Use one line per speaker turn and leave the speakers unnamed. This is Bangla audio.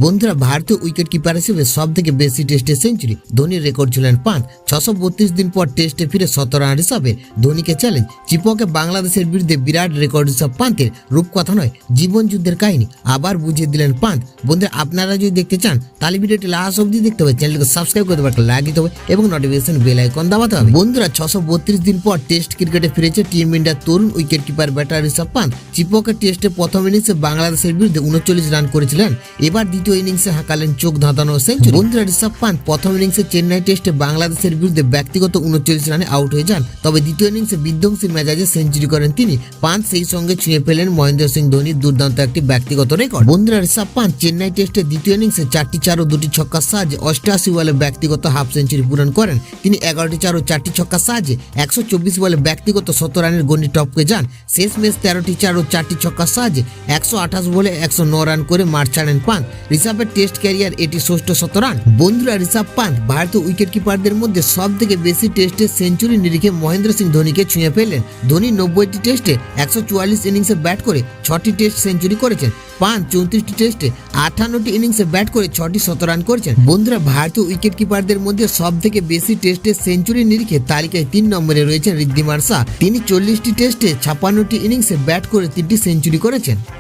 বন্ধুরা, ভারতীয় উইকেট কিপার হিসেবে সব থেকে বেশি টেস্টে সেঞ্চুরি ধোনির রেকর্ড ছিলেন 5। 632 দিন পর টেস্টে ফিরে 17 রান হিসাবে ধোনিকে চ্যালেঞ্জ। চিপকে বাংলাদেশের বিরুদ্ধে বিরাট রেকর্ড হিসাব পান্তের, রূপকথা নয় জীবন যুদ্ধের কাহিনী আবার বুঝিয়ে দিলেন পান্ত। বন্ধুরা, আপনারা যদি দেখতে চান তাহলে ভিডিওটি লাস্ট অবধি দেখতে হবে, চ্যানেলকে সাবস্ক্রাইব করতে পারবেন, লাইক দিতে হবে এবং নোটিফিকেশন বেল আইকন দাবাতে হবে। বন্ধুরা, 632 দিন পর টেস্ট ক্রিকেটে ফিরেছে টিম ইন্ডিয়ার তরুণ wicket keeper batter Rishabh Pant. চিপকে টেস্টে প্রথম ইনিংসে বাংলাদেশের বিরুদ্ধে 39 রান করেছিলেন, এবার দ্বিতীয় ইনিংসে হাঁকালেন চোখ ধাঁধানো সেঞ্চুরি। বন্ধুরা, ঋষভ পান্ত প্রথম ইনিংসে চেন্নাই টেস্টে বাংলাদেশের বিরুদ্ধে ব্যক্তিগত 39 রানে আউট হয়ে যান, তবে দ্বিতীয় ইনিংসে বিধ্বংসী মেজাজে সেঞ্চুরি করেন তিনি। পান্ত সেই সঙ্গে ছুঁয়ে ফেলেন মহেন্দ্র সিং ধোনির দুর্দান্ত একটি ব্যক্তিগত রেকর্ড। বন্ধুরা, ঋষভ পান্ত চেন্নাই টেস্টে দ্বিতীয় ইনিংসে 4টি 4 ও 2টি ছক্কার সাহায্যে 88 বলে ব্যক্তিগত হাফ সেঞ্চুরি পূরণ করেন। তিনি 11টি 4 ও 4টি ছক্কার সাহায্যে 124 বলে ব্যক্তিগত 100 রানের গণ্ডি টপকে যান। শেষ ম্যাচ 13টি 4 ও 4টি ছক্কার সাহায্যে 128 বলে 109 রান করে মাঠ ছাড়েন পান্ত। ঋষভের টেস্ট ক্যারিয়ার এটি ষষ্ঠ 100 রান। বন্ধুরা, ঋষভ পান্ত ভারতীয় উইকেট কিপারদের মধ্যে সব থেকে বেশি টেস্টে সেঞ্চুরি নিরিখে মহেন্দ্র সিং ধোনিকে ছুঁয়ে ফেললেন। ধোনি 90টি টেস্টে 144 ইনিংসে ব্যাট করে 6টি টেস্ট সেঞ্চুরি করেছেন। পান্ত 34টি টেস্টে 58টি ইনিংসে ব্যাট করে 6টি 100 রান করেছেন। বন্ধুরা, ভারতীয় উইকেট কিপারদের মধ্যে সব থেকে বেশি টেস্টে সেঞ্চুরি নিরিখে তালিকায় 3 নম্বরে রয়েছেন ঋদ্ধিমান শাহ। তিনি 40টি টেস্টে 56টি ইনিংসে ব্যাট করে 3টি সেঞ্চুরি করেছেন।